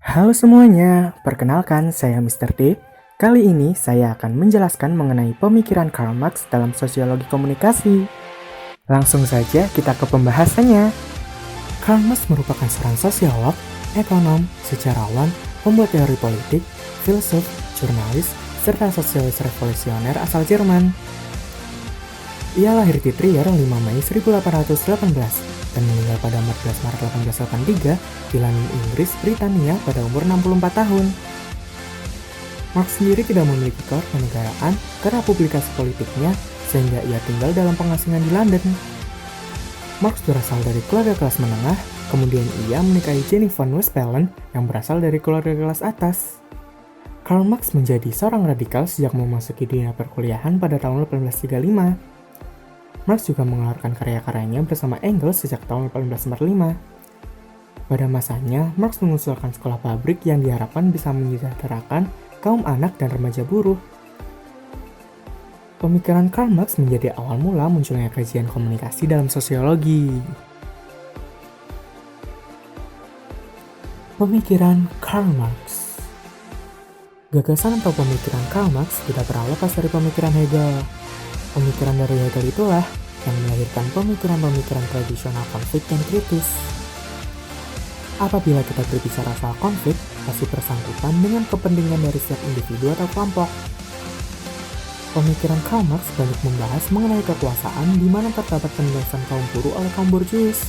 Halo semuanya, perkenalkan saya Mr. D. Kali ini saya akan menjelaskan mengenai pemikiran Karl Marx dalam sosiologi komunikasi. Langsung saja kita ke pembahasannya. Karl Marx merupakan seorang sosiolog, ekonom, sejarawan, pembuat teori politik, filsuf, jurnalis, serta sosialis revolusioner asal Jerman. Ia lahir di Trier 5 Mei 1818 dan meninggal pada 14 Maret 1883 di London, Inggris, Britania pada umur 64 tahun. Marx sendiri tidak memiliki kewarganegaraan karena publikasi politiknya sehingga ia tinggal dalam pengasingan di London. Marx berasal dari keluarga kelas menengah, kemudian ia menikahi Jenny von Westphalen yang berasal dari keluarga kelas atas. Karl Marx menjadi seorang radikal sejak memasuki dunia perkuliahan pada tahun 1835. Marx juga mengeluarkan karya-karyanya bersama Engels sejak tahun 1845. Pada masanya, Marx mengusulkan sekolah pabrik yang diharapkan bisa menyejahterakan kaum anak dan remaja buruh. Pemikiran Karl Marx menjadi awal mula munculnya kajian komunikasi dalam sosiologi. Pemikiran Karl Marx. Gagasan atau pemikiran Karl Marx tidak pernah lepas dari pemikiran Hegel. Pemikiran dari Hegel itulah yang melahirkan pemikiran-pemikiran tradisional konflik dan kritis. Apabila kita berbicara soal konflik, pasti bersangkutan dengan kepentingan dari setiap individu atau kelompok. Pemikiran Karl Marx banyak membahas mengenai kekuasaan di mana terdapat penindasan kaum buruh oleh kaum borjuis.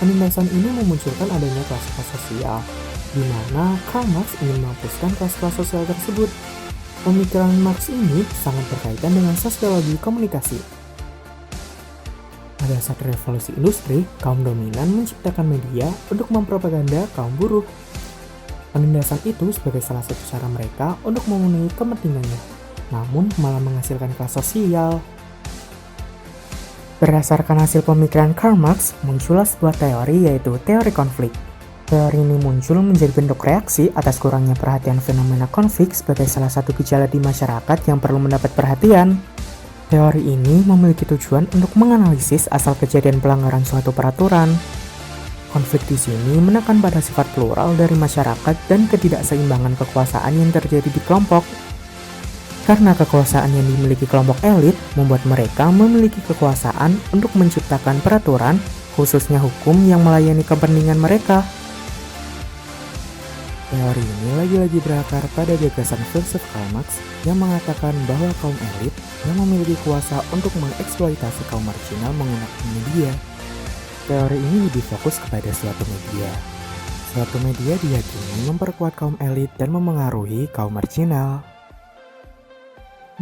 Penindasan ini memunculkan adanya kelas-kelas sosial, di mana Karl Marx ingin menghapuskan kelas-kelas sosial tersebut. Pemikiran Marx ini sangat berkaitan dengan sosiologi komunikasi. Pada saat revolusi industri, kaum dominan menciptakan media untuk mempropaganda kaum buruh. Penindasan itu sebagai salah satu cara mereka untuk memenuhi kepentingannya, namun malah menghasilkan kelas sosial. Berdasarkan hasil pemikiran Karl Marx, muncullah sebuah teori yaitu teori konflik. Teori ini muncul menjadi bentuk reaksi atas kurangnya perhatian fenomena konflik sebagai salah satu gejala di masyarakat yang perlu mendapat perhatian. Teori ini memiliki tujuan untuk menganalisis asal kejadian pelanggaran suatu peraturan. Konflik di sini menekan pada sifat plural dari masyarakat dan ketidakseimbangan kekuasaan yang terjadi di kelompok. Karena kekuasaan yang dimiliki kelompok elit membuat mereka memiliki kekuasaan untuk menciptakan peraturan, khususnya hukum yang melayani kepentingan mereka. Teori ini lagi-lagi berakar pada gagasan filsuf Karl Marx yang mengatakan bahwa kaum elit yang memiliki kuasa untuk mengeksploitasi kaum marginal menggunakan media. Teori ini lebih fokus kepada suatu media. Suatu media diyakini memperkuat kaum elit dan memengaruhi kaum marginal.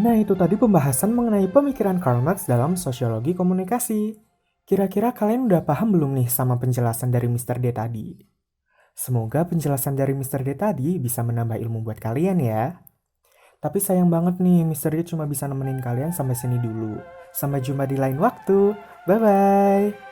Nah, itu tadi pembahasan mengenai pemikiran Karl Marx dalam sosiologi komunikasi. Kira-kira kalian udah paham belum nih sama penjelasan dari Mr. D tadi? Semoga penjelasan dari Mr. D tadi bisa menambah ilmu buat kalian ya. Tapi sayang banget nih, Mr. D cuma bisa nemenin kalian sampai sini dulu. Sampai jumpa di lain waktu. Bye-bye.